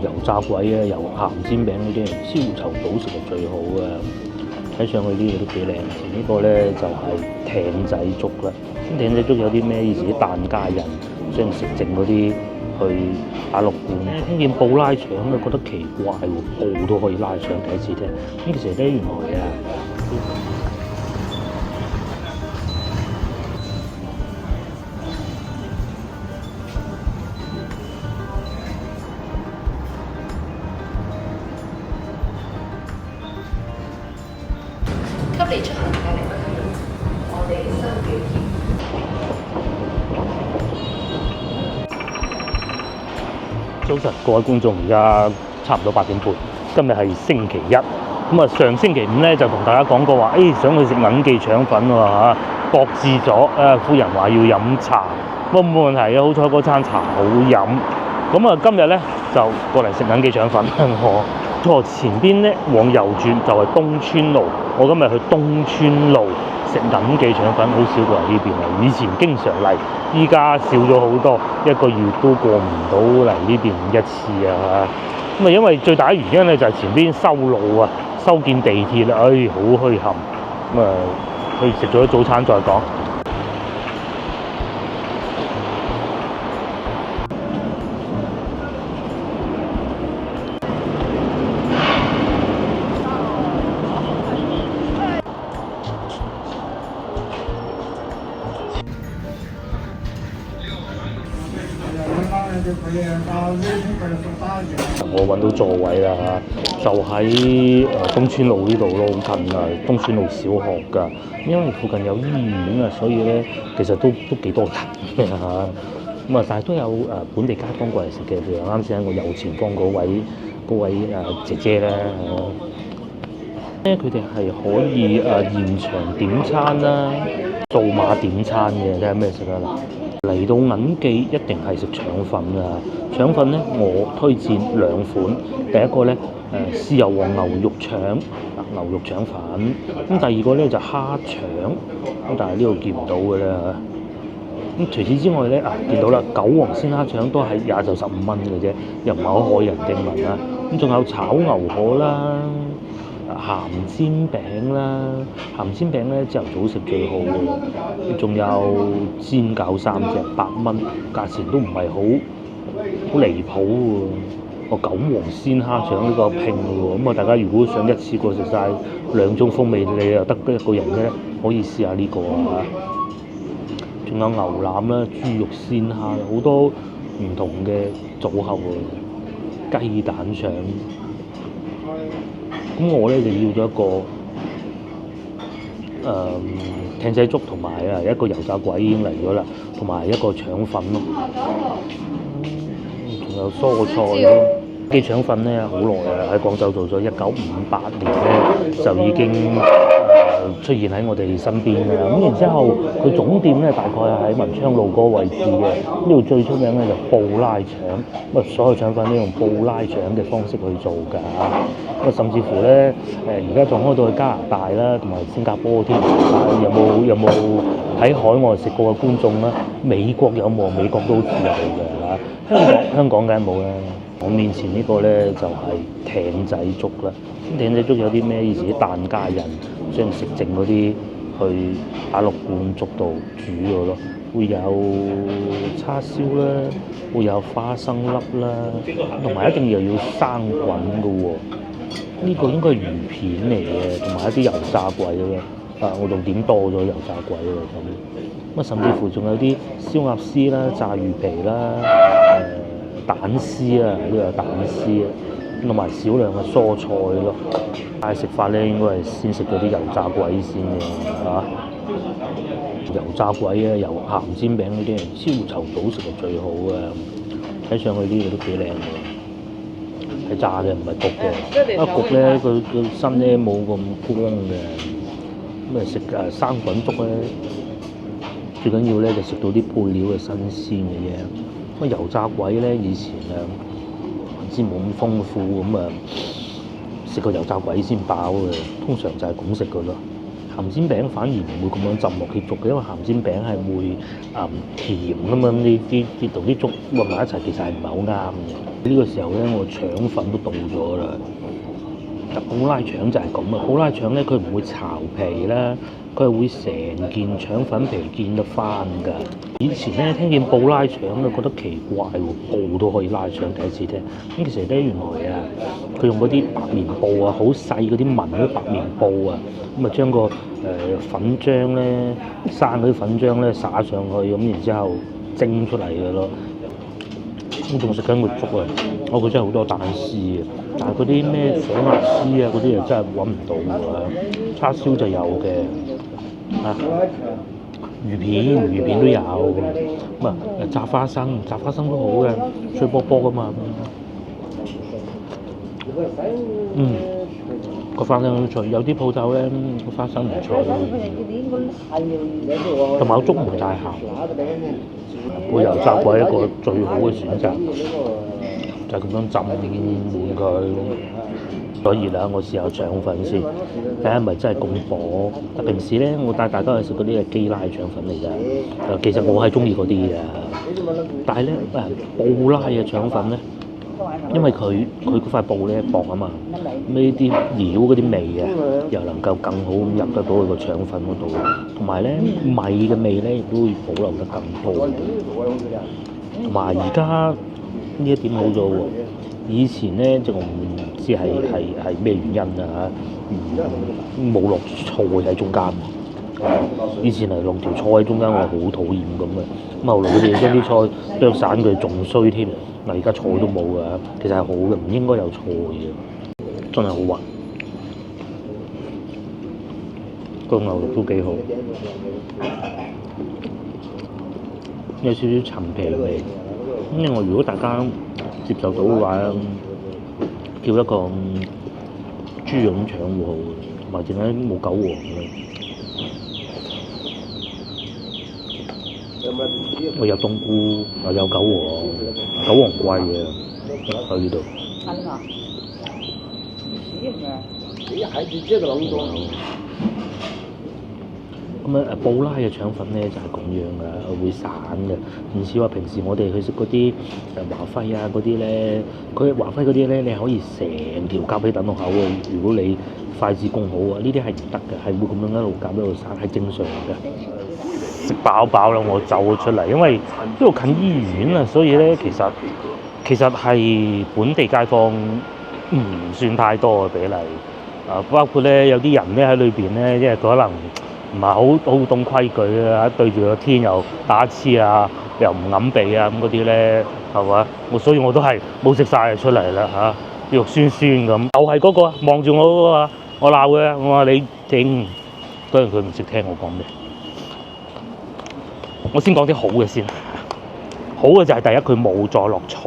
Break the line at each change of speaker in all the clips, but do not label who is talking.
油炸鬼啊，油鹹煎餅嗰啲燒稠棗食係最好嘅。睇上去呢個都幾靚。呢個咧就係艇仔粥啦。咁艇仔粥有啲咩意思？啲蛋家人將食剩嗰啲去打落罐。聽見布拉腸咧，覺得奇怪喎，布都可以拉腸，第一次聽。咁其實咧原來啊〜
給你出行帶嚟我哋新表現。
早晨，各位觀眾，而家差唔多8點半。今日係星期一，咁啊上星期五咧就同大家講過話，想去食銀記腸粉喎嚇，擱置咗。夫人話要飲茶，不過冇問題嘅，好彩嗰餐茶好飲。咁啊今日咧就過嚟食銀記腸粉。我前邊咧往右轉就係東川路，我今日去東川路食銀記腸粉，好少過嚟呢邊啊。以前經常嚟，依家少咗好多，一個月都過唔到嚟呢邊一次啊。咁啊，因為最大嘅原因咧就係前邊修路啊，修建地鐵啦，好墟冚。咁啊，去食咗早餐再講。我揾到座位啦嚇，就喺東川路呢度咯，好近啊！東川路小學㗎，因為附近有醫院啊，所以咧其實都幾多人嘅嚇。咁啊，但係都有本地街坊過嚟食嘅，譬如啱先喺我右前方嗰位姐姐咧，佢哋係可以現場點餐啦，數碼點餐嘅，睇下咩食得啦。嚟到銀記一定係食腸粉㗎，腸粉咧我推薦2款，第一個咧豉油黃牛肉腸，牛肉腸粉，咁第二個咧就蝦腸，咁但係呢度見唔到嘅啦。咁除此之外咧見到啦，韭黃鮮蝦腸都係也就15蚊嘅啫，又唔係好害人定文啦。咁仲有炒牛河啦。鹹煎餅啦，鹹煎餅咧朝頭早食最好嘅，仲有煎餃3隻8蚊，價錢都唔係好離譜喎。個韭黃鮮蝦腸呢個拼喎，咁啊大家如果想一次過食晒2種風味，你又得一個人咧，可以試下呢個啊。仲有牛腩啦、豬肉鮮蝦，好多唔同嘅組合喎，雞蛋腸。咁我咧就要咗一個艇仔粥同埋一個油炸鬼已經嚟咗啦，同埋一個腸粉咯，仲有蔬菜咯。啲腸粉咧好耐啊，喺廣州做咗，1958年咧就已經出現喺我哋身邊㗎啦。咁然之後佢總店咧大概係喺文昌路嗰個位置嘅。呢度最出名咧就布拉腸，咁啊所有腸粉都用布拉腸嘅方式去做㗎。咁啊甚至乎咧而家仲開到去加拿大啦，同埋新加坡添。有冇喺海外食過嘅觀眾啦？美國有冇？美國都好似有嘅。香港梗係冇啦。我面前呢個咧就係艇仔粥啦。咁艇仔粥有啲咩意思？啲蛋家人將食剩嗰啲去打落罐粥度煮咗咯，會有叉燒啦，會有花生粒啦，同埋一定又要生滾嘅喎。呢個應該係魚片嚟嘅，同埋一啲油炸鬼咯。我仲點多咗油炸鬼啦咁。甚至乎仲有啲燒鴨絲啦、炸魚皮啦、蛋絲啊，呢個有蛋絲啊，同埋少量嘅蔬菜咯。但係食法咧，應該係先食嗰啲油炸鬼先嘅嚇。油炸鬼啊，油鹹煎餅嗰啲燒稠棗食係最好嘅。睇上去呢個都幾靚嘅，係炸嘅唔係焗嘅。一焗咧，佢身咧冇咁光嘅。咁食生滾粥咧，最緊要咧就食到啲配料嘅新鮮嘅嘢。咁油炸鬼咧，以前唔知冇咁豐富咁食個油炸鬼先飽嘅，通常就係咁食嘅咯。鹹煎餅反而唔會咁樣浸落啲粥嘅，因為鹹煎餅係會甜㗎嘛，啲同啲粥混埋一齊，其實係唔係好啱嘅。呢個時候咧，我腸粉都到咗啦。布拉腸就係咁啊！布拉腸咧，佢唔會巢皮啦，佢係會成件腸粉皮見得翻㗎。以前咧聽見布拉腸咧，覺得奇怪喎，布都可以拉腸，第一次聽。咁其實咧原來啊，佢用嗰啲白棉布啊，好細嗰啲紋嗰啲白棉布啊，咁啊將個粉漿咧，生嗰啲粉漿咧撒上去，咁然之後蒸出嚟嘅咯。我仲食緊個粥啊！我覺得真係好多蛋絲啊，但係嗰啲咩火鴨絲啊嗰啲又真係揾唔到㗎。叉燒就有嘅，魚片都有。咁啊炸花生都好嘅，脆卜卜㗎嘛。個花生好脆，有啲鋪頭咧個花生唔脆，同埋個粥唔太鹹。個油炸鬼一個最好嘅選擇，就係咁樣浸滿佢。所以啦，我試下腸粉先，睇下係咪真係咁火。但平時咧，我帶大家去食嗰啲係基拉腸粉嚟㗎。其實我係中意嗰啲嘅，但係咧布拉嘅腸粉咧，因為佢嗰塊布咧薄啊嘛，呢啲料嗰啲味啊，又能夠更好咁入得到佢個腸粉嗰度，同埋咧米嘅味咧亦都會保留得更多。同埋而家呢一點好咗喎，以前咧就我唔知係咩原因啊嚇，冇落菜喺中間。以前係落條菜喺中間，我係好討厭咁嘅。咁後來佢哋將啲菜剁散佢，仲衰添。嗱，而家菜都冇㗎，其實係好嘅，唔應該有菜嘅，真係好滑。個牛肉都幾好，有少少陳皮味。咁另外，如果大家接受到嘅話，叫一個豬潤腸會好，同埋點解冇韭黃嘅？我有冬菇，我有韭黃貴嘅喺呢度。咁布拉嘅腸粉咧就係咁樣㗎，會散嘅，唔似話平時我哋去食嗰啲華輝啊嗰啲咧，佢華輝嗰啲咧你可以成條夾起等落口嘅。如果你筷子功好啊，呢啲係唔得嘅，係會咁樣一路夾一路散，係正常嘅。食飽啦，我走咗出嚟，因為呢度近醫院啊，所以咧其實係本地街坊唔算太多嘅比例。包括咧有啲人咧喺裏邊咧，因為佢可能唔係好懂規矩啊，對住個天又打黐啊，又唔揞鼻啊咁嗰啲咧，係嘛？所以我都係冇食晒就出嚟啦嚇，肉酸酸咁。又係嗰個望住我嗰個啊，我鬧佢，我話你整，當然佢唔識聽我講咩。我先講啲好嘅先，好嘅就係第一，佢冇再落菜，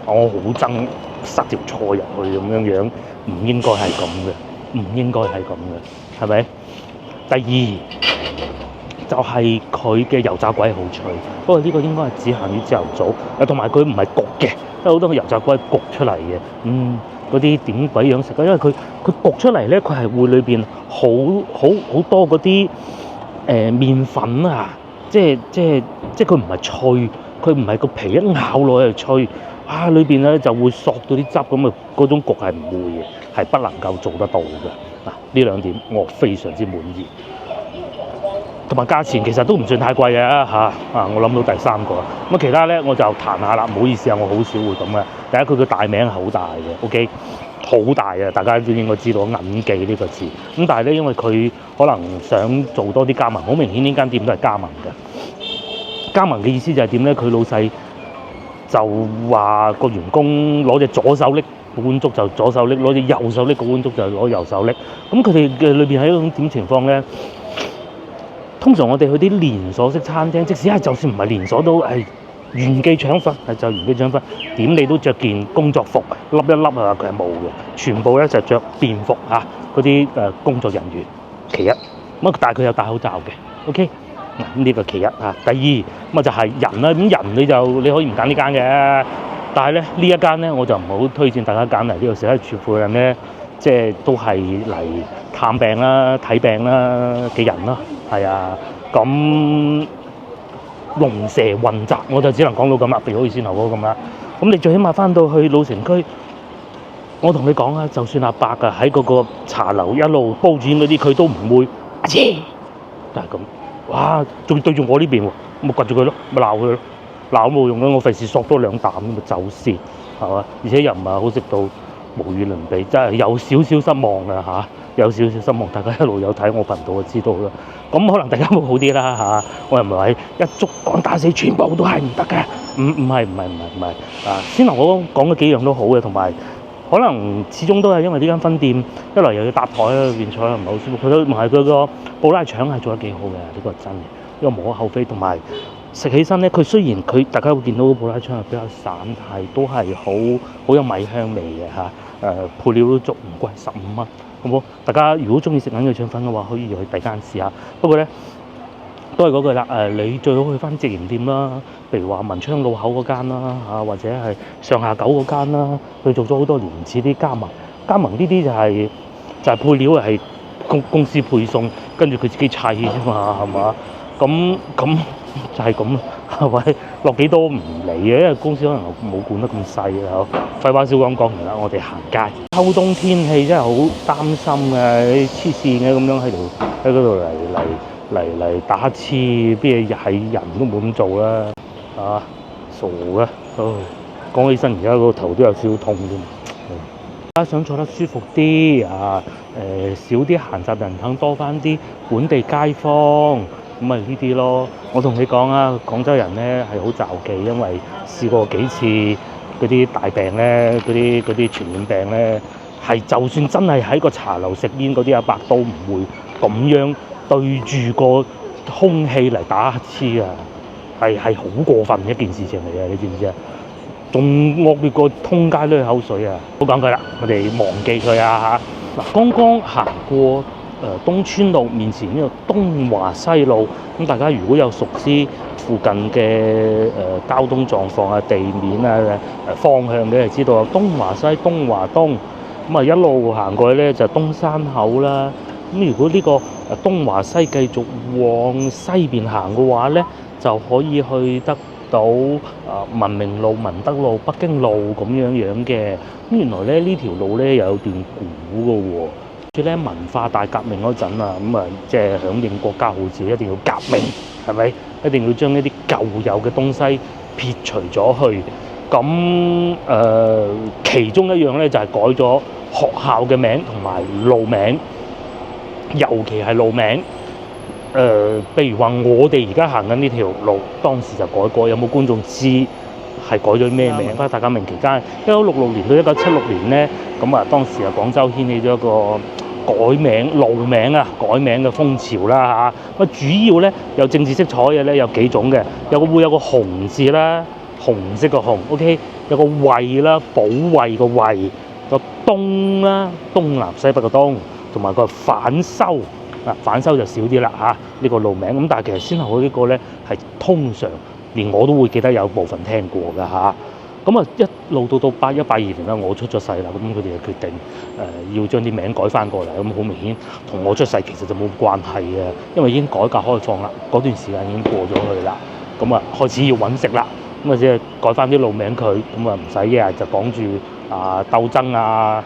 我好憎塞條菜入去咁樣，唔應該係咁嘅，唔應該係咁嘅，係咪？第二就係佢嘅油炸鬼好脆，不過呢個應該係只限於朝頭早，同埋佢唔係焗嘅，因為好多油炸鬼焗出嚟嘅，嗰啲點鬼樣食啊？因為佢焗出嚟咧，佢係會裏邊好多嗰啲麵粉啊。即係佢唔係脆，佢唔係個皮一咬落去就脆，裏邊咧就會索到啲汁咁啊！嗰種焗係唔會嘅，係不能夠做得到嘅。嗱，呢兩點我非常之滿意，同埋價錢其實都唔算太貴嘅嚇。我諗到第三個，咁其他咧我就彈下啦，唔好意思啊，我好少會咁嘅。第一，佢個大名係好大嘅 ，OK， 好大啊！大家都應該知道銀記呢個字。咁但係咧，因為佢可能想做多啲加盟，好明顯呢間店都係加盟嘅。加盟嘅意思就係點咧？佢老細就話個員工攞隻左手拎個碗粥就左手拎，攞隻右手拎個碗粥就攞右手拎。咁佢哋嘅裏邊係一種點情況咧？通常我哋去啲連鎖式餐廳，即使係就算唔係連鎖都係原記腸粉，就原記腸粉，點你都着件工作服，笠一笠啊，佢係冇嘅，全部咧就着便服嚇嗰啲工作人員。其一，但係佢有戴口罩嘅 ，OK。咁呢個其一嚇，第二就係人啦。咁人你可以唔揀呢間嘅，但係咧呢一間咧我就唔好推薦大家揀嚟呢度食。喺廚房人咧，即係都係嚟探病啦、睇病啦嘅人啦，係啊，咁龍蛇混雜，我就只能講到咁啦，譬如好似先頭嗰個咁啦。咁你最起碼翻到去老城區，我同你講啊，就算阿伯啊喺嗰個茶樓一路煲住嗰啲，佢都唔會阿姐，就係咁。哇！仲要對住我呢邊喎，咪掘住佢咯，咪鬧佢咯，鬧都冇用啦，我費事索多兩啖咁咪走先，係嘛？而且又唔係好食到無與倫比，真係有少少失望啊嚇，有少少失望。大家一路有睇我頻道就知道啦。咁可能大家會好啲啦嚇，我又唔係話一竹竿打死全部都係唔得嘅，唔係啊！先頭我講嘅幾樣都好嘅，同埋可能始終都係因為呢間分店一來又要搭台啦，邊坐又唔係好舒服。佢都唔係佢個布拉腸係做得幾好嘅，呢個真嘅，呢個無可厚非。同埋食起身咧，佢雖然大家會見到布拉腸係比較散，但係都係好有米香味嘅嚇。配料都足，唔貴，15蚊。好冇？大家如果中意食緊嘅腸粉嘅話，可以去第間試下。不過咧，都係嗰句啦。你最好去翻直營店啦，譬如話文昌路口嗰間啦，或者係上下九嗰間啦。佢做咗好多年，似啲加盟呢啲就係配料係公司配送，跟住佢自己砌啫嘛，係嘛？咁就係咁啦，係咪？落幾多唔理嘅，因為公司可能冇管得咁細啊。廢話少講完啦，我哋行街。秋冬天氣真係好擔心嘅，黐線嘅咁樣喺嗰度嚟打黐，邊嘢係人都冇咁做啦，啊傻嘅，講起身而家個頭都有少少痛添。大家想坐得舒服啲啊，少啲閒雜人等，多翻啲本地街坊。咁咪呢啲咯，我同你講啊，廣州人咧係好詐忌，因為試過幾次嗰啲大病咧，嗰啲傳染病咧，係就算真係喺個茶樓食煙嗰啲阿伯都唔會咁樣對住個空氣嚟打乞嗤啊，係好過分嘅一件事情嚟嘅，你知唔知啊？仲惡劣過通街都係口水啊！好講佢啦，我哋忘記佢啊嚇。嗱，剛剛行過東川路面前呢個東華西路，咁大家如果有熟知附近嘅交通狀況啊、地面啊、方向嘅，就知道東華西、東華東，咁啊一路行過去咧就東山口啦。咁如果呢個東華西繼續往西邊行嘅話咧，就可以去得到文明路、文德路、北京路咁樣嘅。咁原來咧呢條路咧又有段古嘅喎。咧文化大革命嗰陣啊，咁啊即係響應國家號召，一定要革命，係咪？一定要將一啲舊有嘅東西撇除咗去。咁其中一樣咧就係改咗學校嘅名同埋路名，尤其係路名。譬如話我哋而家行緊呢條路，當時就改過。有冇觀眾知係改咗咩名？文化大革命期間，1966年到1976年咧，咁啊當時啊廣州掀起咗一個改名路名改名嘅風潮啦嚇。咁主要咧有政治色彩嘅咧有幾種嘅，會有個紅字啦，紅色個紅 ，OK， 有個衛啦，保衛個衛，個東啦，東南西北個東，同埋個反修反修就少啲啦嚇，呢個路名。咁但係其實先後呢個咧係通常連我都會記得有部分聽過㗎嚇。咁啊，一路到81、82年啦，我出咗世啦，咁佢哋就決定要將啲名改翻過嚟，咁好明顯同我出世其實就冇關係嘅，因為已經改革開放啦，嗰段時間已經過咗去啦，咁啊開始要揾食啦，咁啊即係改翻啲路名佢，咁啊唔使一日就講住鬥爭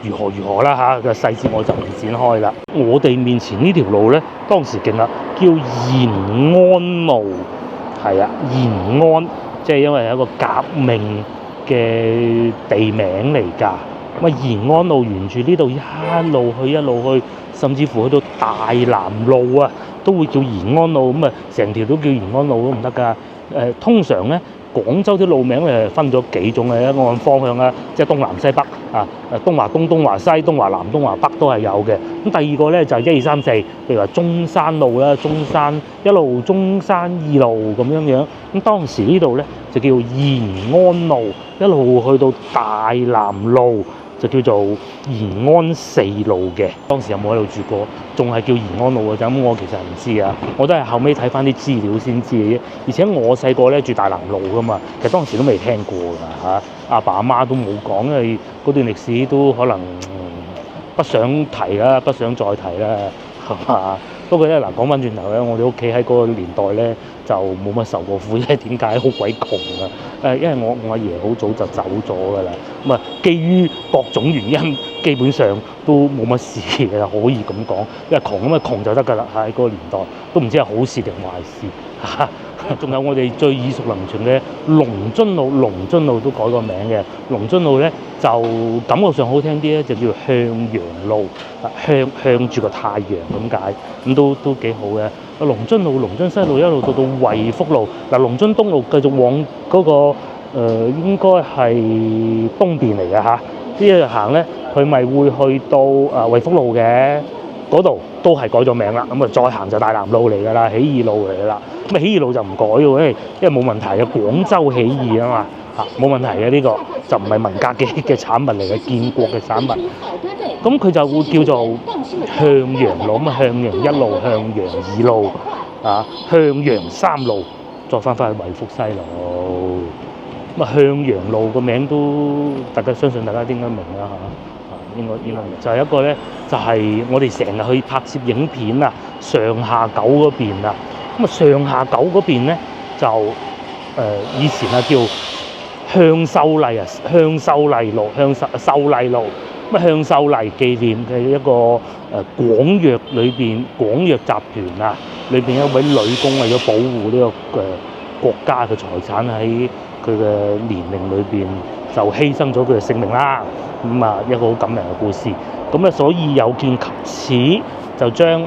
如何啦嚇，個細節我就唔展開啦。我哋面前呢條路咧，當時勁啦，叫延安路，係啊，延安。即係因為係一個革命嘅地名嚟㗎，咁啊延安路沿住呢度一路去，甚至乎去到大南路啊，都會叫延安路，咁啊成條都叫延安路都唔得㗎。通常咧廣州啲路名咧分咗幾種嘅，一按方向啦，即係東南西北東華東、東華西、東華南、東華北都係有嘅。咁第二個咧就係1、2、3、4，譬如話中山路啦，中山一路、中山2路咁樣。咁當時呢度咧就叫延安路，一路去到大南路就叫做延安4路嘅。當時有冇喺度住過？仲係叫延安路嘅，咁我其實唔知啊，我都係後尾睇翻啲資料先知嘅啫。而且我細個咧住大南路噶嘛，其實當時都未聽過㗎嚇，阿爸阿媽都冇講，因為嗰段歷史都可能不想提啦，不想再提啦，係嘛？不過咧嗱，講翻轉頭咧，我哋屋企喺嗰個年代咧就冇乜受過苦，因為點解好鬼窮啊？因為我阿爺好早就走咗㗎啦，咁啊基於各種原因，基本上都冇乜事嘅啦，可以咁講。因為窮咁啊窮就得㗎啦，喺嗰個年代都唔知係好事定壞事嚇。仲有我哋最耳熟能詳嘅龍津路，龍津路都改個名嘅。龍津路咧就感覺上好聽啲咧，就叫向陽路，向住個太陽咁解，咁都幾好嘅。龍津路、龍津西路一路到惠福路，嗱龍津東路繼續往嗰、個應該係東邊嚟嘅嚇。呢一日行咧，佢咪會去到惠福路嘅。嗰度都係改咗名啦，咁啊再行就大南路嚟㗎啦，起義路嚟㗎啦。咁啊起義路就唔改喎，因為冇問題嘅，廣州起義啊嘛嚇，冇問題嘅呢個就唔係文革嘅產物嚟嘅，建國嘅產物。咁佢就會叫做向陽路，咁啊向陽一路、向陽二路啊、向陽三路，再翻去惠福西路。咁啊向陽路個名都相信大家應該明啦嚇。應該就係一個咧，就係、我哋成日去拍攝影片啊，上下九嗰邊啊。咁啊，上下九嗰邊咧就以前啊叫向秀麗啊，向秀麗路、秀麗路。咁啊，向秀麗紀念嘅一個廣藥裏邊廣藥集團啊，裏邊一位女工為咗保護呢個國家嘅財產喺佢嘅年齡裏邊就犧牲咗佢嘅性命啦。咁啊，一個好感人嘅故事。咁咧，所以有見及此，就將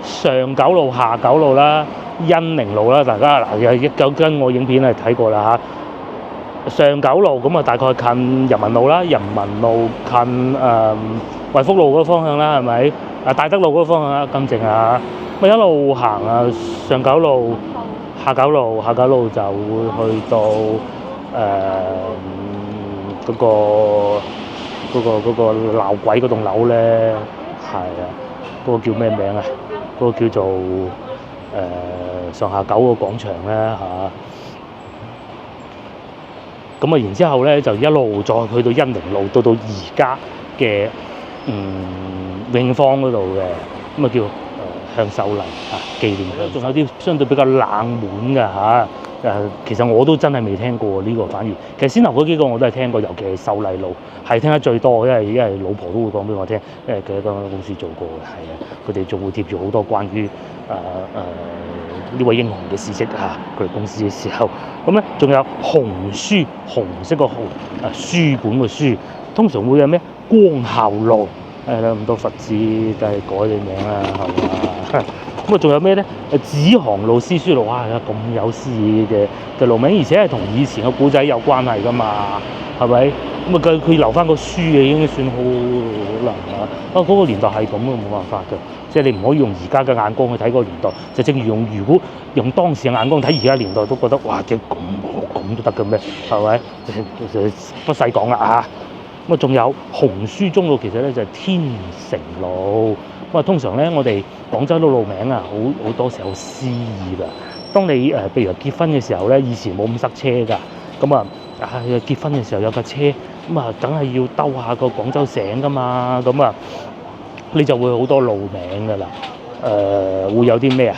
上九路、下九路啦、恩寧路啦，大家有跟我影片係睇過啦嚇。上九路咁啊，大概近人民路啦，人民路近惠福路嗰個方向啦，係咪？大德路嗰個方向啦，咁正啊。咁一路行啊，上九路、下九路就會去到嗰個鬧鬼嗰棟樓咧，係啊，嗰個叫咩名啊？嗰個叫做上下九個廣場咧嚇。咁啊，然之後咧就一路再去到恩寧路，到而家嘅永芳嗰度嘅，咁啊叫向秀麗紀念向。仲有啲相對比較冷門嘅嚇。其實我都真係未聽過呢個，反而其實先頭嗰幾個我都係聽過，尤其係秀麗路係聽得最多，因為老婆都會講俾我聽，因為佢喺間公司做過嘅，係啊，佢哋仲會貼住好多關於呢位英雄嘅事蹟嚇，佢哋公司嘅時候。咁咧仲有紅書，紅色個紅書本個書，通常會有咩光孝路，係啦，咁多佛寺都係改你名啦，係嘛？咁啊，仲有咩咧？紫航路、詩書路，哇！咁有詩意嘅路名，而且係同以前嘅古仔有關係噶嘛，係咪？咁啊，佢留翻個書嘅已經算好難啦。嗰個年代係咁嘅，冇辦法嘅，即係你唔可以用而家嘅眼光去睇嗰個年代。就正如如果用當時嘅眼光睇而家年代，都覺得哇！即係咁都得嘅咩？係咪？不使講啦嚇。咁啊，仲有紅書中路，其實咧就係天成路。咁啊，通常咧我哋廣州啲路名啊，好多時候詩意㗎。當你譬如結婚嘅時候咧，以前冇咁塞車㗎。咁啊，結婚嘅時候有架車，咁啊，梗係要兜下個廣州城㗎嘛。咁啊，你就會好多路名㗎啦。會有啲咩啊？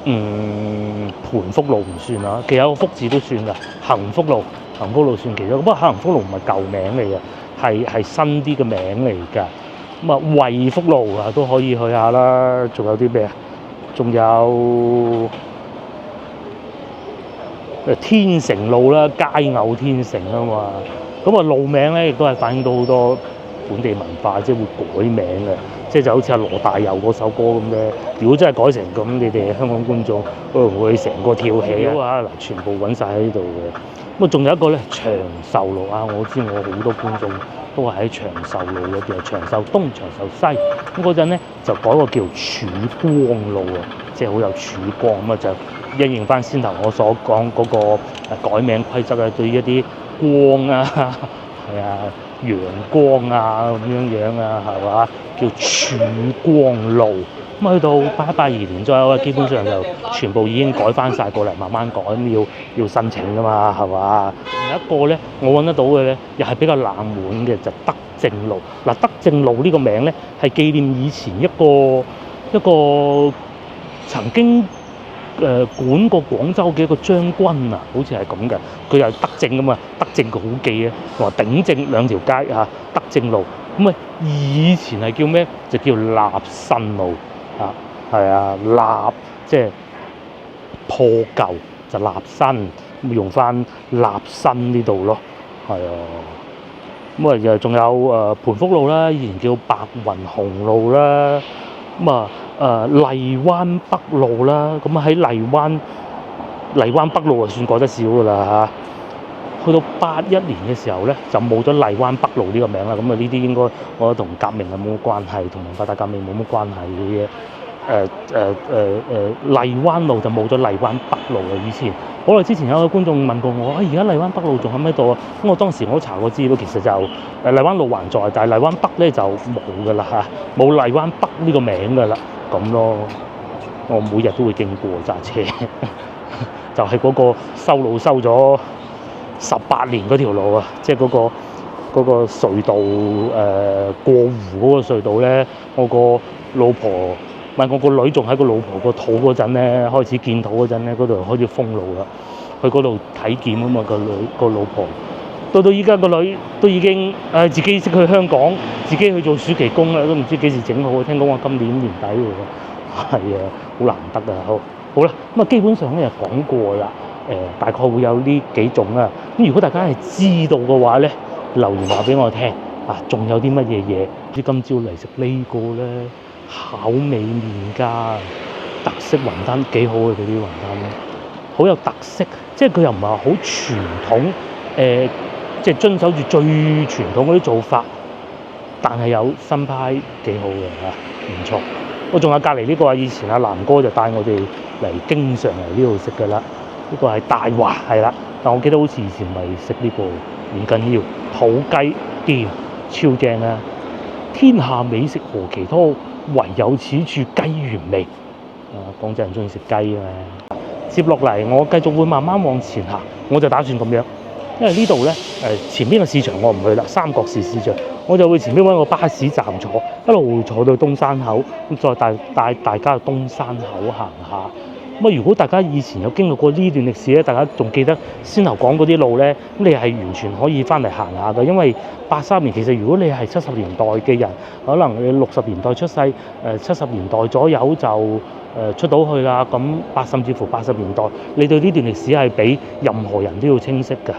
盤福路唔算啊，其實有個福字都算㗎。幸福路算其中，不過幸福路唔係舊名嚟嘅，係新啲嘅名嚟㗎。咁啊，惠福路啊都可以去下啦。仲有啲咩啊？仲有天成路啦，佳偶天成啊嘛。咁啊，路名咧亦都係反映到好多本地文化，即係會改名嘅。即係就好似阿羅大佑嗰首歌咁咧。如果真係改成咁，你哋香港觀眾會唔會成個跳起啊？嗱，全部揾晒喺度嘅。咁啊，仲有一個咧，長壽路啊！我知我好多觀眾都係喺長壽路嗰邊，長壽東、長壽西。咁嗰陣咧就改個叫曙光路啊，即係好有曙光咁啊，就應驗翻先頭我所講嗰個改名規則啊，對於一啲光啊、係啊，陽光啊咁樣啊，係嘛？叫曙光路。咁去到81、82年左右啊，基本上就全部已經改翻晒過嚟，慢慢改，咁要申請噶嘛，係嘛？有一個咧，我揾得到嘅咧，又係比較冷門嘅，就德政路。嗱，德政路呢個名咧，係紀念以前一個曾經管過廣州嘅一個將軍啊，好似係咁嘅。佢又係德政噶嘛，德政佢好記啊，同埋鼎政兩條街啊，德政路。咁啊，以前係叫咩？就叫立新路。啊，係啊，立即係破舊就立新，用翻立新呢度咯，係啊。咁啊，又仲有盤福路啦，以前叫白雲紅路啦。咁啊，荔灣北路啦，咁喺荔灣北路就算改得少噶啦嚇。去到81年嘅時候咧，就冇咗荔灣北路呢個名啦。咁啊，呢啲應該我覺得同革命係冇乜關係，同文化大革命冇乜關係嘅嘢。荔灣路就冇咗荔灣北路啦。以前好耐之前有個觀眾問過我，而家荔灣北路仲喺唔喺度啊？咁我當時我都查過資料，其實就荔灣路還在，但係荔灣北咧就冇噶啦嚇，冇荔灣北呢個名噶啦，咁咯。我每日都會經過揸車，就係嗰個修路修咗18年嗰條路啊，即係嗰個隧道過湖嗰個隧道咧，我個老婆唔係我個女仲喺個老婆個肚嗰陣咧，開始見肚嗰陣咧，嗰度開始封路啦，去嗰度體檢啊嘛，個老婆到依家個女都已經自己識去香港，自己去做暑期工啦，都唔知幾時整好，聽講話今年年底喎，係啊，好難得啊，好啦，咁啊基本上咧就講過啦。大概會有呢幾種啊。咁如果大家係知道嘅話咧，留言話俾我聽啊。仲有啲乜嘢嘢？啲今朝嚟食呢個咧，巧味麵家特色雲吞幾好嘅，佢啲雲吞好有特色，即係佢又唔係好傳統，即係遵守住最傳統嗰啲做法，但係有新派幾好嘅嚇，唔錯。我仲有隔離呢個啊，以前阿南哥就帶我哋嚟，經常嚟呢度食㗎啦。呢個係大華係啦，但我記得好似以前咪食呢個，唔緊要。土雞店超正啊！天下美食何其多，唯有此處雞原味。廣州人中意食雞啊嘛。接落嚟我繼續會慢慢往前行，我就打算咁樣，因為呢度咧前邊嘅市場我唔去啦，三角市市場，我就會前邊揾個巴士站坐，一路坐到東山口，咁再帶大家去東山口行下。咁如果大家以前有經歷過呢段歷史咧，大家仲記得先頭講嗰啲路咧，咁你係完全可以翻嚟行下嘅。因為83年其實如果你係70年代嘅人，可能你60年代出世，70年代左右就出到去啦。咁甚至乎80年代，你對呢段歷史係比任何人都要清晰嘅。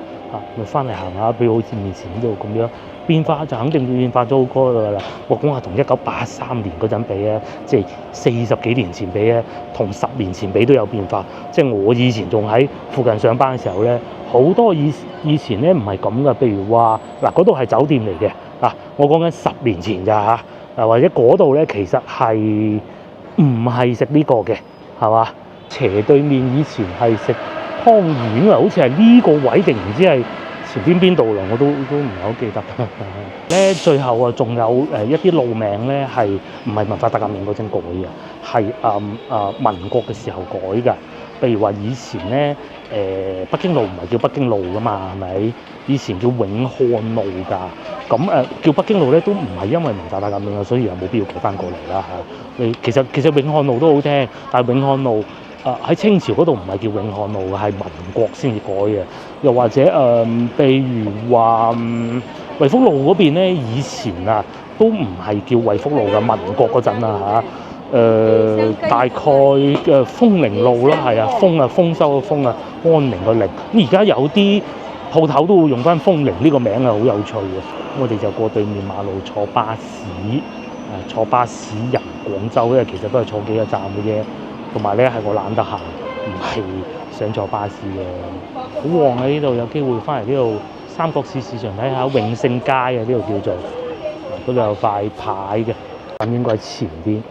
咪翻嚟行下，譬如好似面前呢度咁樣。變化就肯定變化咗好多㗎啦！我講下同1983年嗰陣比咧，即係40幾年前比咧，同10年前比都有變化。即係我以前仲喺附近上班嘅時候咧，好多以前咧唔係咁噶。譬如話嗱，嗰度係酒店嚟嘅我講緊10年前咋或者嗰度咧其實係唔係食呢個嘅，係嘛？斜對面以前係食湯圓啊，好似係呢個位定唔知係前邊度啦，我都唔係好記得咧。最後啊，仲有一啲路名咧係唔係文化大革命嗰陣改嘅，係民國嘅時候改㗎。譬如話以前咧北京路唔係叫北京路㗎嘛，係咪？以前叫永漢路㗎。咁叫北京路咧都唔係因為文化大革命啊，所以又冇必要改翻過嚟啦嚇。其實永漢路都好聽，但係永漢路喺清朝嗰度唔係叫永漢路嘅，係民國先至改嘅。又或者譬如話惠福路嗰邊咧，以前都唔係叫惠福路嘅，民國嗰陣大概豐寧路啦，係豐收嘅豐安寧個寧。咁而家有啲鋪頭都會用翻豐寧呢個名啊，好有趣嘅。我哋就過對面馬路坐巴士入廣州咧，其實都係坐幾個站嘅啫。同埋咧係我懶得行，唔係想坐巴士嘅。好旺啊！呢度有機會翻嚟呢度三角市市場睇下永盛街啊，呢度叫做嗰度有塊牌嘅，咁應該喺前邊。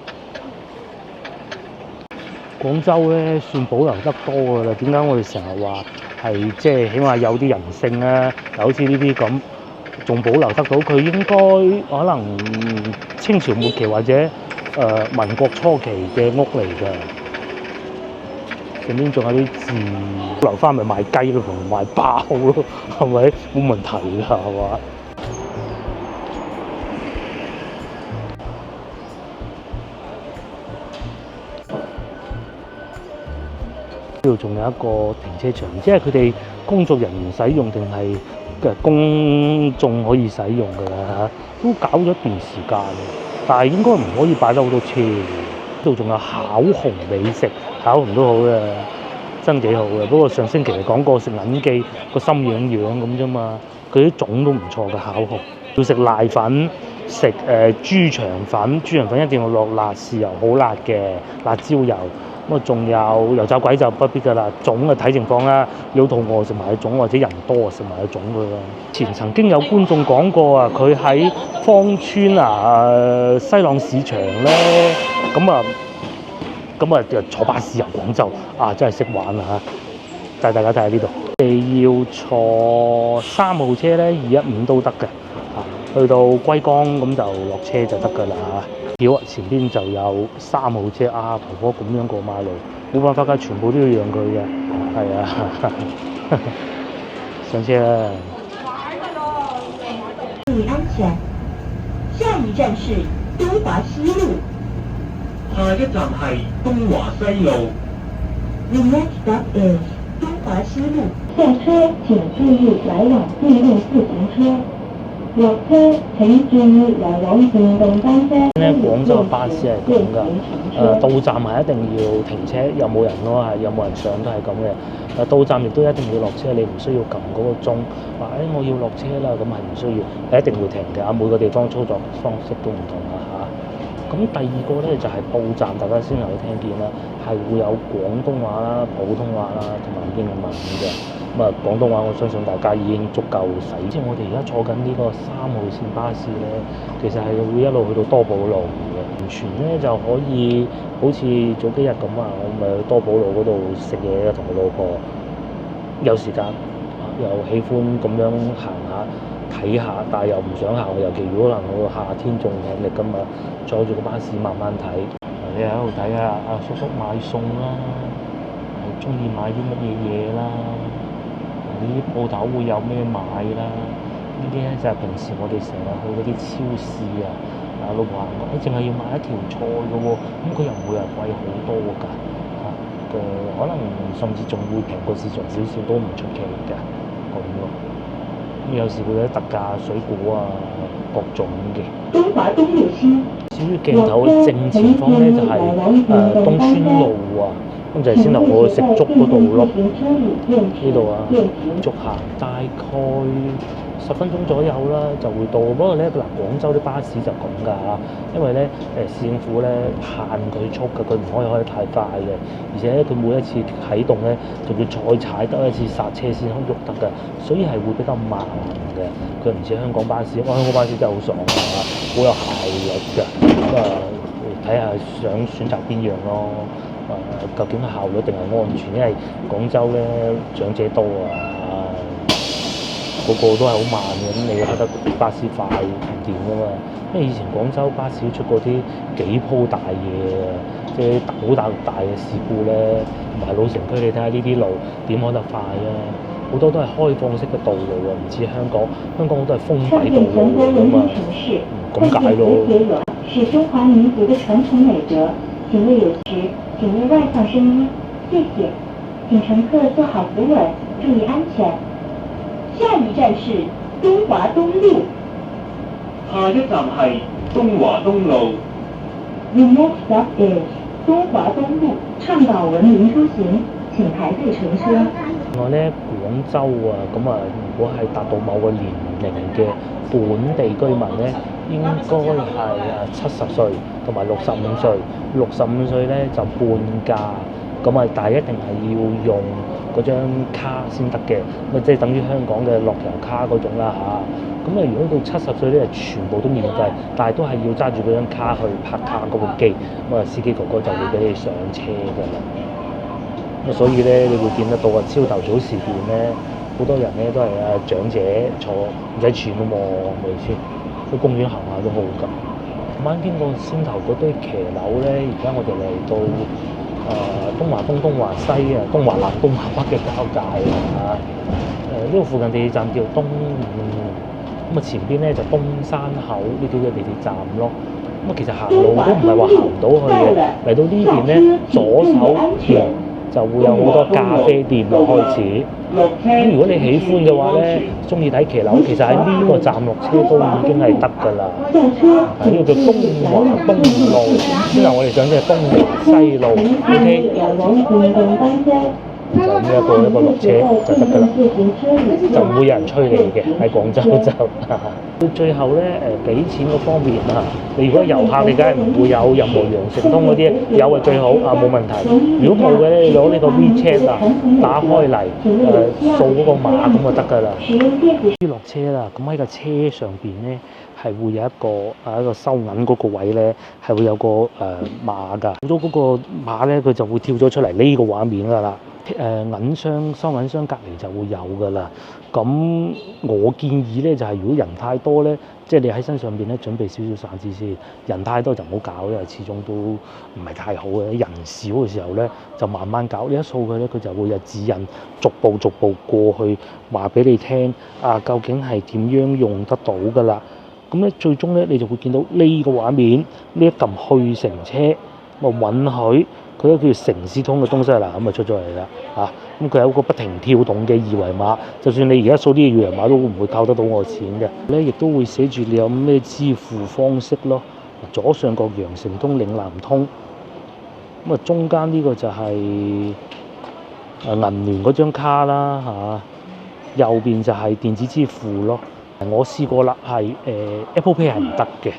廣州咧算保留得多㗎啦，點解我哋成日話係即係起碼有啲人性啊？好似呢啲咁仲保留得到，佢應該可能清朝末期或者民國初期嘅屋嚟㗎。上面仲有啲字，留翻咪賣雞咯，同賣包咯，係咪？冇問題㗎，係嘛？呢度仲有一個停車場，即係佢哋工作人員使用定係嘅公眾可以使用㗎啦嚇，都搞咗一段時間，但係應該唔可以擺得好多車。呢度仲有巧紅美食，巧紅都好嘅，真幾好嘅。不過上星期講過食銀記個心癢癢咁啫嘛，佢啲種都唔錯嘅巧紅。要食瀨粉，食豬腸粉，豬腸粉一定要落辣豉油，好辣嘅辣椒油。咁啊，仲有油炸鬼就不必㗎啦，粽啊睇情況啦，有肚餓食埋個粽，或者人多食埋個粽㗎啦。前曾經有觀眾講過啊，佢喺芳村西朗市場咧，咁啊就坐巴士遊廣州啊，真係識玩啊嚇！帶大家睇下呢度，你要坐3號車咧，215都得嘅嚇，去到龜崗咁就落車就得㗎啦嚇。表前邊就有3號車啊，婆婆咁樣過馬路，冇辦法㗎，全部都要讓佢嘅，係啊，上車啦！
注意安全，下一站是東華西路。
下一站係東華西路。
The next stop is 東華西路。下車請注意來往電動自行車。落車請注意來往電動單車。
咧廣州嘅巴士係咁㗎，到站係一定要停車，有冇人咯，係有冇人上都係咁嘅。到站亦都一定要落車，你唔需要撳嗰個鐘，話我要落車啦，咁係唔需要，係一定會停嘅。每個地方操作方式都唔同啦嚇。咁第二個咧就係到站，大家先能夠聽見啦，係會有廣東話啦、普通話啦同埋英文嘅。咁廣東話我相信大家已經足夠使。即係我哋而家坐緊呢個3號線巴士咧，其實係會一路去到多寶路嘅，完全咧就可以好似早幾日咁啊，我咪去多寶路嗰度食嘢同我老婆，有時間又喜歡咁樣行下睇下，但係又唔想行，尤其如果可能我夏天仲有力㗎嘛，坐住個巴士慢慢睇。你喺度睇下阿叔叔買餸啦，係中意買啲乜嘢嘢啦。呢啲鋪頭會有咩買啦？呢啲咧就係平時我哋成日去嗰啲超市啊，老婆行過，淨係要買一條菜嘅喎，咁佢又唔會係貴好多㗎，可能甚至仲會平過市場少少都唔出奇㗎，咁咯。咁有時會有啲特價水果啊，各種嘅。
東華東路線。
至於鏡頭嘅正前方咧就係東川路啊。咁就係先頭我去食粥嗰度咯，呢度啊，逐行大概10分鐘左右啦就會到。不過咧嗱，廣州啲巴士就咁㗎嚇，因為咧市政府咧限佢速㗎，佢唔可以開得太快嘅，而且佢每一次啟動咧仲要再踩得一次剎車先可以喐得㗎，所以係會比較慢嘅。佢唔似香港巴士，香港巴士真係好爽啊，好有效率㗎。咁睇下想選擇邊樣咯。究竟係效率定係安全？因為廣州咧長者多啊，個個都係好慢嘅，咁你覺得巴士快唔掂㗎嘛？因為以前廣州巴士出過啲幾鋪大嘢啊，即係好大嘅事故咧，同埋老城區你睇下呢啲路點開得快啊？好多都係開放式嘅道路啊，唔似香港好多係封閉道路咁啊，咁解咯。
是中華民族的傳統美德，請勿有時請勿外放聲音，謝謝。請乘客坐好扶穩，注意安全。下一站是東華東路。
下一站係東華東路。
The next stop is 東華東路。倡導文明出行，請排隊乘車。
另外咧，廣州啊，咁啊，如果係達到某個年齡嘅本地居民咧，應該係70歲同埋65歲。65歲咧就半價，咁啊，但係一定係要用嗰張卡先得嘅，咁啊，即係等於香港嘅樂悠卡嗰種啦嚇。咁啊，如果到70歲咧，全部都免費，但係都係要揸住嗰張卡去拍卡嗰部機，咁啊，司機哥哥就會俾你上車㗎啦。咁所以咧，你會見得到啊，朝頭早時段咧，好多人咧都係長者坐唔使錢啊嘛，係咪先？去公園行下都好㗎。琴晚經過先頭嗰堆騎樓咧，而家我哋嚟到東華東、東華西啊、東華南、東華北嘅交界啊。呢個附近地鐵站叫東咁啊，前邊咧就東山口呢啲嘅地鐵站咯。咁啊，其實行路都唔係話行唔到去嘅。嚟到呢邊咧，左手邊就會有好多咖啡店啦開始。咁如果你喜歡嘅話咧，中意睇騎樓，其實喺呢個站落車都已經係得㗎啦。呢個叫東華東路，先頭我哋上嘅係東華西路 ，OK。就咁一個落車就得㗎啦，就唔會有人催你嘅喺廣州就。到最後咧俾錢嗰方面啊，你如果遊客你梗係唔會有任何羊城通嗰啲，有就最好啊冇問題。如果冇嘅咧，你攞呢個 WeChat 啊打開嚟掃嗰個碼咁就得㗎啦。落車啦，咁喺個車上邊咧係會有一個收銀嗰個位咧係會有個碼㗎，到咗嗰個碼咧佢就會跳咗出嚟呢個畫面㗎啦。銀箱收銀箱隔離就會有㗎啦。咁我建議咧就係如果人太多咧，即係你喺身上邊咧準備少少散紙先。人太多就唔好搞，因為始終都唔係太好嘅。人少嘅時候咧就慢慢搞。你一掃佢咧，佢就會有指引，逐步過去話俾你聽究竟係點樣用得到㗎啦。咁咧最終咧你就會見到呢個畫面，呢一撳去乘車，允許。佢都叫城市通嘅東西啦，咁啊出咗嚟啦嚇。咁佢有個不停跳動嘅二維碼，就算你而家掃啲二維碼都唔會扣得到我錢嘅。咧亦都會寫住你有咩支付方式咯。左上角羊城通、嶺南通，咁啊中間呢個就係銀聯嗰張卡啦嚇，右邊就係電子支付咯。我試過啦，係Apple Pay 係唔得嘅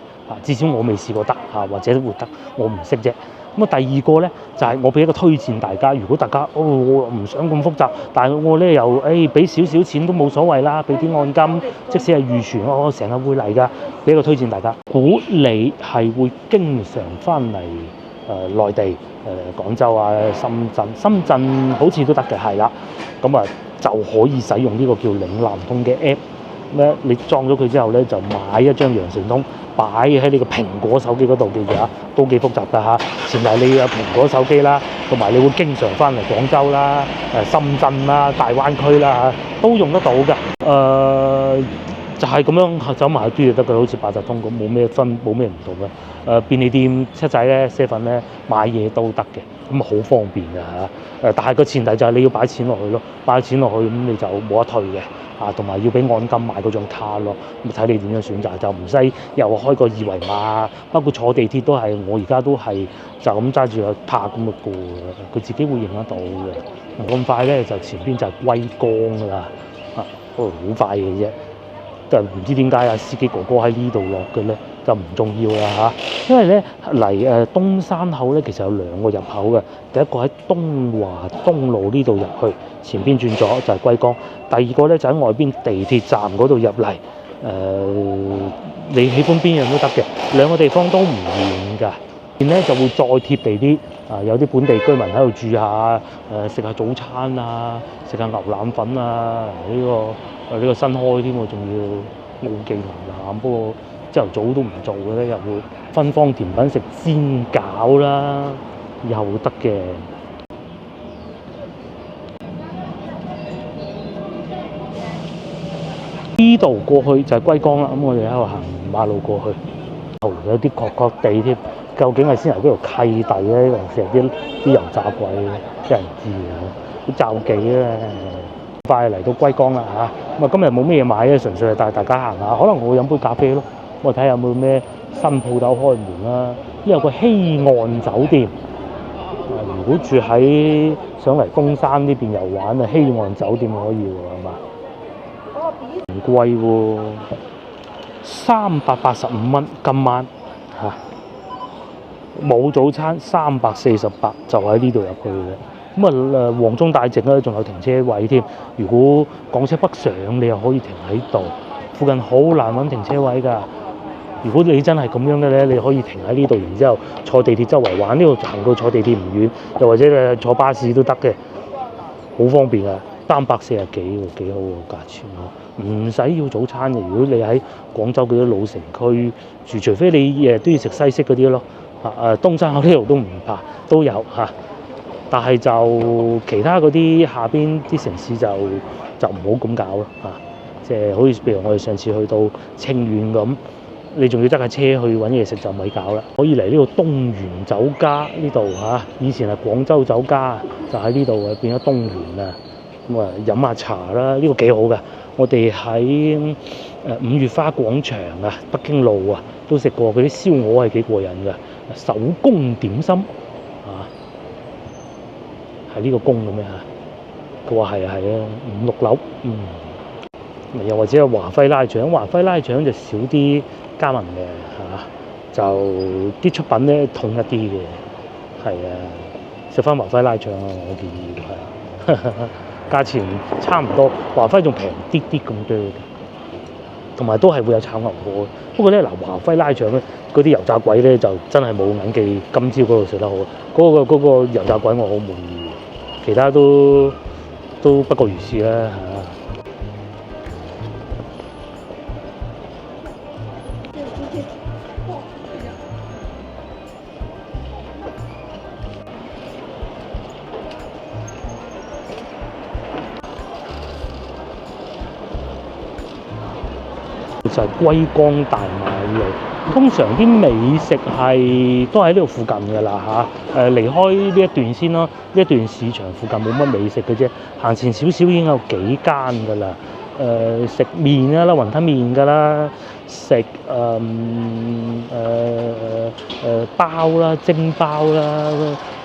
至少我未試過得或者都會得，我唔識啫。咁啊，第二個咧就係我俾一個推薦大家，如果大家我唔想咁複雜，但係我咧又俾少少錢都冇所謂啦，俾啲按金，即使係預存，我成日會嚟㗎。俾一個推薦大家，估你係會經常翻嚟內地廣州啊、深圳好似都得嘅，係啦。咁啊就可以使用呢個叫嶺南通嘅 app。咧你裝咗佢之後咧，就買一張羊城通，擺喺你個蘋果手機嗰度，記住都幾複雜㗎嚇。前提你有蘋果手機啦，同埋你會經常翻嚟廣州啦、深圳啦、大灣區啦都用得到㗎。就係咁樣走埋去就得㗎，好似八達通咁，冇咩唔同嘅。便利店七仔咧、7咧買嘢都得嘅，咁好方便㗎嚇。但係個前提就係你要擺錢落去咯，擺錢落去咁你就冇得退嘅。同埋要俾按金買嗰張卡咯，咁睇你點樣選擇，就唔使又開個二維碼，包括坐地鐵都係，我而家都係就咁揸住個拍咁嘅過嘅，佢自己會認得到嘅。咁快咧，就前邊就係龜崗㗎啦，嗰度好快嘅啫。就唔知點解司機哥哥喺呢度落嘅咧，就唔重要啦嚇。因為咧嚟東山口咧，其實有兩個入口嘅，第一個喺東華東路呢度入去，前邊轉左就係龜崗。第二個咧就喺外邊地鐵站嗰度入嚟。你喜歡邊樣都得嘅，兩個地方都唔遠㗎。邊咧就會再貼地啲，有啲本地居民喺度住下，食下早餐啊，食下牛腩粉啊，呢個新開添喎，仲要奧記牛腩，不過朝頭早都唔做嘅咧，又會芬芳甜品食煎餃啦，又得嘅。呢度過去就係龜崗啦，咁我哋喺度行馬路過去，有啲角地添。究竟係先嚟嗰條契弟咧，定成啲油炸鬼，真係唔知啊！啲罩記咧，快嚟到龜崗啦嚇。咁啊，今日冇咩嘢買咧，純粹係帶大家行下。可能我會飲杯咖啡咯。我睇下有冇咩新鋪頭開門啦。呢有個希岸酒店。如果住喺上嚟東山呢邊遊玩啊，希岸酒店可以喎，係嘛？唔貴喎，385蚊今晚嚇。冇早餐348，就喺呢度入去嘅。咁啊黃中大直咧，仲有停車位添。如果港車北上，你又可以停喺度。附近好難揾停車位㗎。如果你真係咁樣嘅咧，你可以停喺呢度，然之後坐地鐵周圍玩。呢度行到坐地鐵唔遠，又或者你坐巴士都得嘅，好方便啊！ 340幾喎，幾好喎價錢喎，唔使要早餐嘅。如果你喺廣州嗰啲老城區住，除非你日日都要食西式嗰啲咯，東山口呢度都唔怕，都有嚇。但係就其他嗰啲下邊啲城市就唔好咁搞咯嚇。即係好似譬如我哋上次去到清遠咁，你仲要揸架車去揾嘢食就咪搞啦。可以嚟呢個東源酒家呢度嚇，以前係廣州酒家，就喺呢度啊變咗東源啊。咁啊飲下茶啦，呢個幾好㗎。我哋喺五月花廣場啊、北京路啊都食過，佢啲燒鵝係幾過癮㗎，手工點心啊，係呢個工嘅咩嚇？佢話係啊，5、6樓，又或者係華輝拉腸，華輝拉腸就少啲加盟嘅嚇，就啲出品咧統一啲嘅，係啊，食翻華輝拉腸啊，我建議係。價錢差唔多，華輝仲平啲啲咁多嘅，同埋都係會有炒牛河。不過咧嗱，華輝拉腸咧嗰啲油炸鬼咧就真係冇銀記今朝嗰度食得好。嗰個油炸鬼我好滿意，其他都不過如是啦嚇。就係龜崗大馬路，通常啲美食都喺呢度附近㗎啦嚇。離開呢一段先咯，呢一段市場附近冇乜美食嘅啫。行前少少已經有幾間㗎啦。食麵啦，雲吞麵㗎啦，食包啦、蒸包啦，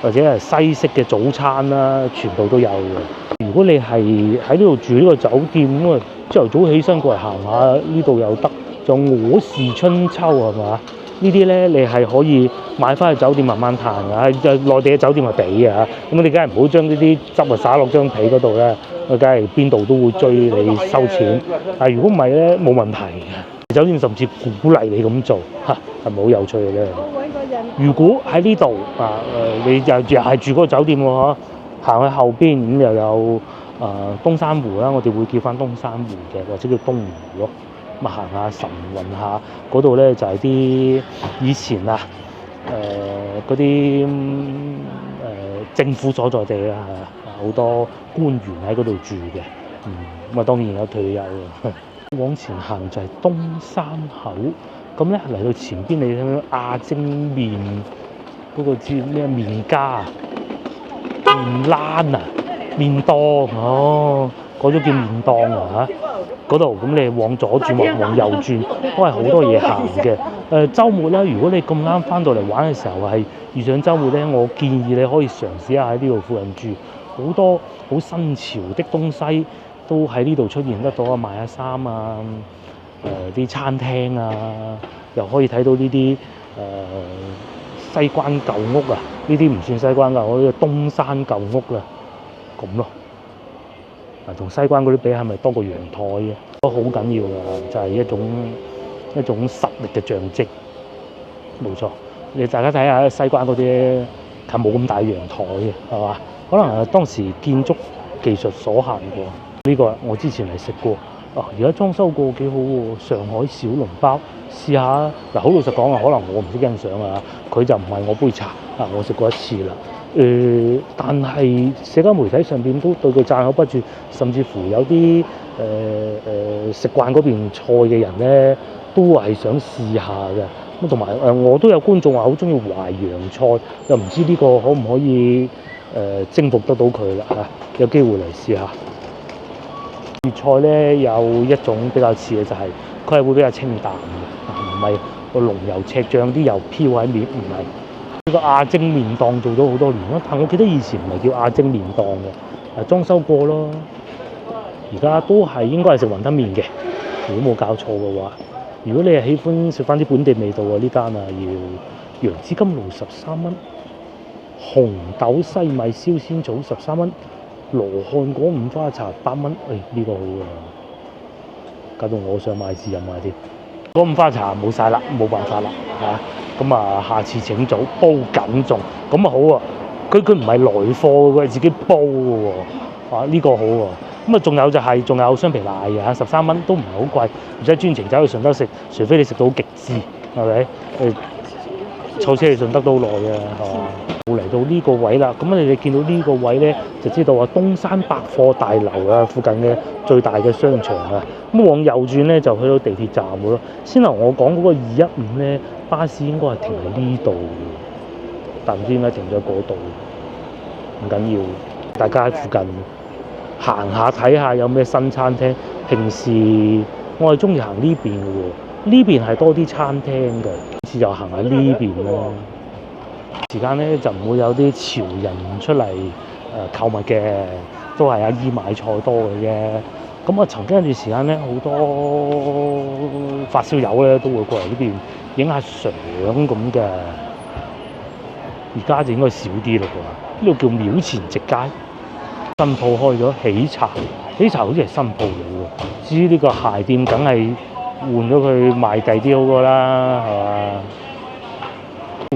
或者係西式嘅早餐啦，全部都有嘅。如果你係喺呢度住呢個酒店咁啊，朝頭早起身過嚟行下呢度又得，仲我是春秋係嘛？呢啲咧你係可以買翻去酒店慢慢嘆㗎，就內地嘅酒店係俾嘅嚇，咁你梗係唔好將呢啲汁啊灑落張被嗰度咧，梗係邊度都會追你收錢。但係如果唔係咧冇問題嘅，酒店甚至鼓勵你咁做嚇，係咪好有趣嘅咧？如果喺呢度你又係住嗰個酒店喎嗬，行去後邊咁又有東山湖啦，我哋會叫翻東山湖嘅，或者叫東湖咯。咁行下晨運下嗰度咧，就係啲以前嗰啲政府所在地啦，好多官員喺嗰度住嘅。咁當然有退休嘅。往前行就係東山口，咁咧嚟到前邊你睇到亞蒸麵嗰個叫咩麵家麵欄麵檔嗰種叫麵檔嚇。嗰度咁你往左轉或往右轉都係好多嘢行嘅。週末咧，如果你咁啱翻到嚟玩嘅時候係遇上週末咧，我建議你可以嘗試下喺呢度附近住，好多好新潮的東西都喺呢度出現得到啊，賣下衫啊，啲餐廳啊，又可以睇到呢啲西關舊屋啊，呢啲唔算西關舊屋，呢個東山舊屋啦，咁咯。同西關嗰啲比係咪多個陽台嘅？都好緊要㗎，就係一種實力嘅象徵。冇錯，你大家睇下西關嗰啲係冇咁大陽台嘅，係嘛？可能係當時建築技術所限過。呢個我之前嚟食過，而家裝修過幾好喎。上海小籠包，試下嗱。好老實講啊，可能我唔識欣賞啊，佢就唔係我杯茶啊。我食過一次啦。但係社交媒體上邊都對佢讚口不絕，甚至乎有啲食慣嗰邊菜嘅人咧，都係想試下嘅。咁同埋我都有觀眾話好中意淮揚菜，又唔知呢個可唔可以征服得到佢啦嚇？有機會嚟試下。粵菜咧有一種比較似嘅就係佢係會比較清淡嘅，唔係個濃油赤醬啲油飄喺面，唔係。呢個亞蒸麵檔做咗好多年咯，但我記得以前唔係叫亞蒸麵檔嘅，裝修過咯。而家都係應該係食雲吞麵嘅，如果冇搞錯嘅話。如果你係喜歡食翻啲本地味道啊，呢間要楊枝甘露13蚊，紅豆西米燒仙草13蚊，羅漢果五花茶8蚊。呢個好啊，搞到我想買支飲下添。嗰五花茶冇晒啦，冇辦法啦嚇。咁下次請早煲緊仲咁好啊。佢唔係來貨，佢係自己煲嘅喎。呢個好喎。咁啊，仲有雙皮奶嘅13蚊都唔係好貴，唔使專程走去順德食，除非你食到極致，係咪？坐車去順德都好耐嘅，係嘛？嚟到呢個位啦，咁你哋見到呢個位咧，就知道話東山百貨大樓啊，附近嘅最大嘅商場啊。咁往右轉咧，就去到地鐵站嘅咯。先頭我講嗰個215咧，巴士應該係停喺呢度，但唔知點解停咗嗰度。唔緊要，大家喺附近行下睇下有咩新餐廳。平時我係中意行呢邊嘅喎，呢邊係多啲餐廳嘅，次就行喺呢邊咯。時間咧就唔會有啲潮人出嚟購物嘅，都係阿姨買菜多嘅啫。咁啊，曾經一段時間咧，好多發燒友咧都會過嚟呢邊影下相咁嘅。而家就應該少啲嘞喎。呢度叫廟前直街，新鋪開咗喜茶好似係新鋪嚟喎。至於呢個鞋店，梗係換咗佢賣第啲好過啦，係嘛？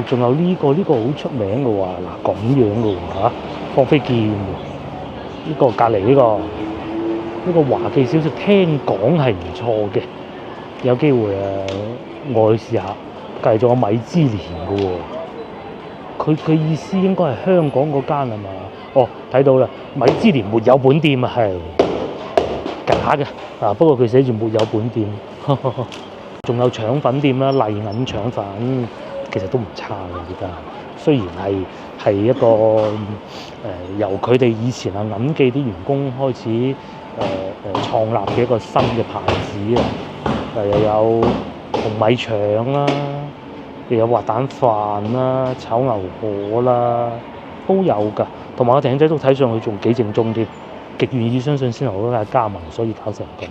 仲有呢個好出名嘅喎，嗱咁樣嘅喎嚇，放飛劍。呢個隔離呢個華記小食，聽講係唔錯嘅，有機會我去試下。隔離仲有米芝蓮嘅喎。佢意思應該係香港嗰間係嘛？哦，睇到啦，米芝蓮沒有本店啊，係假嘅啊。不過佢寫住沒有本店。仲有腸粉店啦，麗銀腸粉其實都唔差嘅。而家雖然係一個由佢哋以前銀記啲員工開始創立嘅一個新嘅牌子啊。又有紅米腸啦。又有滑蛋飯啦、炒牛河啦，都有㗎。同埋個艇仔都睇上去仲幾正宗添，極願意相信先頭嗰間加盟，所以搞成咁。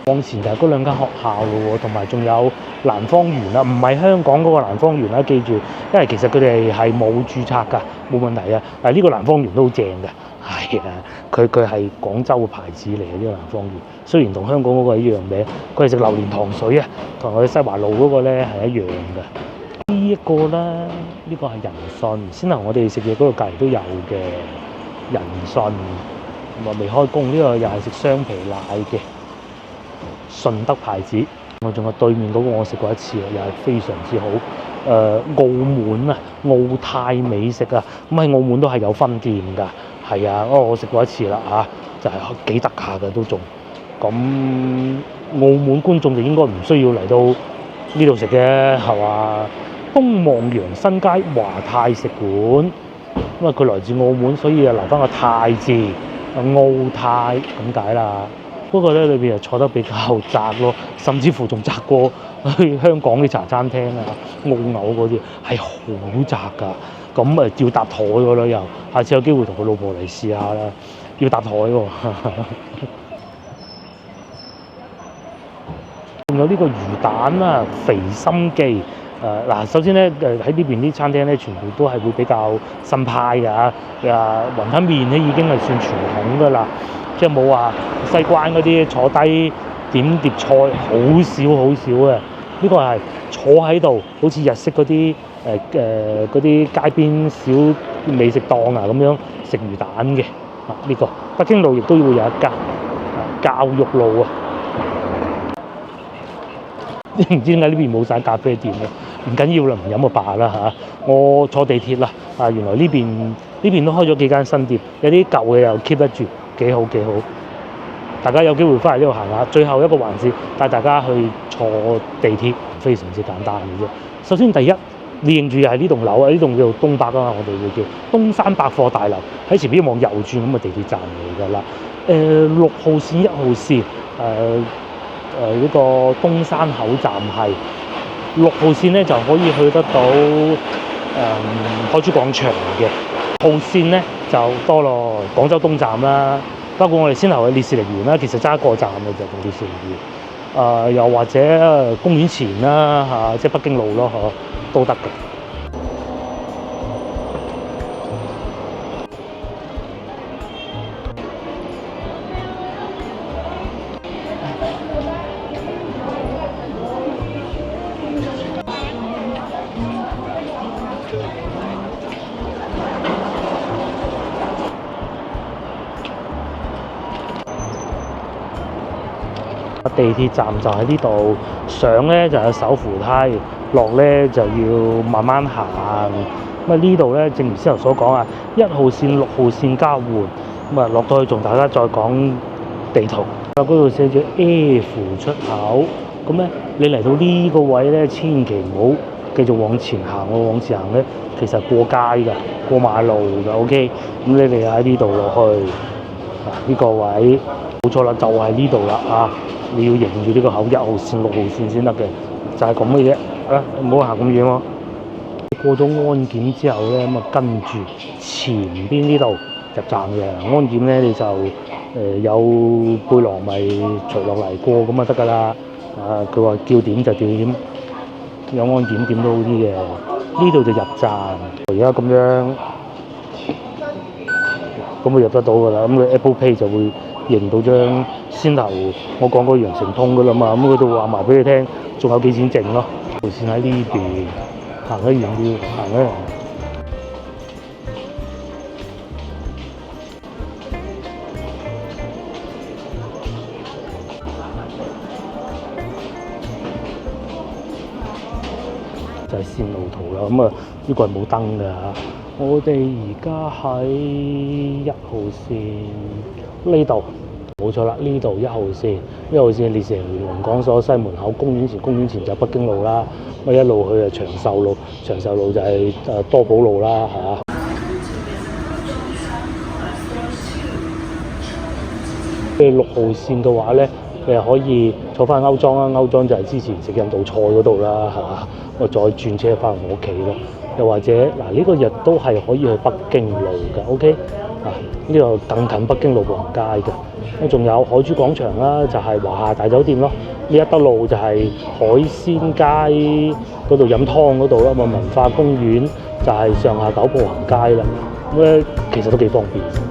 往前就係嗰兩間學校咯喎，同埋仲有蘭芳園啦，唔係香港嗰個蘭芳園啦，記住，因為其實佢哋係冇註冊㗎，冇問題啊。但係呢個蘭芳園都好正㗎，係啊，佢係廣州嘅牌子嚟嘅呢個蘭芳園。雖然同香港嗰個一樣名，佢係食榴蓮糖水啊，同佢西華路嗰個咧係一樣嘅。呢一個咧，呢個係仁信，先頭我哋食嘢嗰度隔離都有嘅仁信，咁啊未開工。呢個又係食雙皮奶嘅順德牌子。我仲有對面嗰個我食過一次啊，又係非常之好。澳門啊，澳泰美食啊，咁喺澳門都係有分店㗎，係啊，我食過一次啦嚇，就係幾特下嘅都仲。咁澳門觀眾就應該唔需要嚟到呢度食嘅，係嘛？東望洋新街華泰食館，因為佢來自澳門，所以啊留翻個泰字，澳泰咁解啦。不過咧裏邊又坐得比較窄咯，甚至乎仲窄過去香港啲茶餐廳啊、澳牛嗰啲，係好窄㗎。咁要搭台㗎啦又，下次有機會同佢老婆嚟試下啦，要搭台喎。仲有呢個魚蛋啊，肥心記。嗱，首先咧喺呢邊啲餐廳咧，全部都係會比較新派㗎嚇。雲吞麵咧已經係算傳統㗎啦，即係冇話西關嗰啲坐低點碟菜，好少嘅。呢個係坐喺度，好似日式嗰啲嗰啲街邊小美食檔啊咁樣食魚蛋嘅。呢個北京路亦都會有一間教育路啊。唔知點解呢邊冇晒咖啡店嘅，唔緊要啦，唔飲就罷啦嚇。我坐地鐵啦，原來呢邊都開咗幾間新店，有啲舊嘅又 keep 得住，幾好。大家有機會翻嚟呢度行下。最後一個環節帶大家去坐地鐵，非常之簡單嘅啫。首先第一，你認住又係呢棟樓啊，呢棟叫做東百啊嘛，我哋會叫東山百貨大樓。喺前邊望右轉咁嘅地鐵站嚟㗎啦。6號線、1號線呢個東山口站係6號線咧，就可以去得到海珠廣場嘅。號線咧就多咯，廣州東站啦，包括我哋先頭嘅烈士陵園啦，其實揸一個站嘅就同烈士陵園。又或者公園前啦嚇，即係北京路咯，都得嘅。地鐵站就喺呢度，上咧就有手扶梯，落咧就要慢慢行。咁啊呢度咧，正如先頭所講啊，1號線、6號線交換。咁啊落到去同大家再講地圖。嗰度寫住 F 出口。咁咧你嚟到呢個位咧，千祈唔好繼續往前行喎，往前行咧其實過街㗎，過馬路㗎。OK，咁你哋喺呢度落去呢個位，冇錯啦，就係呢度啦啊！你要迎住呢個口，1號線、6號線先得嘅，就係咁嘅啫。啊，唔好行咁遠喎。過咗安檢之後咧，咁啊跟住前邊呢度入站嘅安檢咧，你就有背囊咪除落嚟過咁啊得㗎啦。啊，佢話叫點就點，有安檢點都好啲嘅。呢度就入站，而家咁樣咁就入得到㗎啦。咁佢 Apple Pay 就會認到張先頭我講過羊城通㗎啦嘛。咁佢都話埋俾你聽，仲有幾錢剩咯。條線喺呢邊，行得遠啲，行得遠。就係線路圖啦，咁啊呢個係冇燈㗎嚇。我哋而家喺1號線呢度，冇錯啦，呢度1號線列成聯龍港所西門口公園前就北京路啦。咁一路去長壽路就係多寶路啦嚇。6號線嘅話咧，你係可以坐翻歐莊啦，歐莊就係之前食印度菜嗰度啦嚇。我再轉車翻我屋企咯，又或者嗱呢個日都係可以去北京路嘅 ，OK 啊？呢度更近北京路步行街嘅。咁仲有海珠廣場啦，就係華夏大酒店咯。呢一德路就係海鮮街嗰度飲湯嗰度啦。咁文化公園就係上下九步行街啦。咁咧其實都幾方便。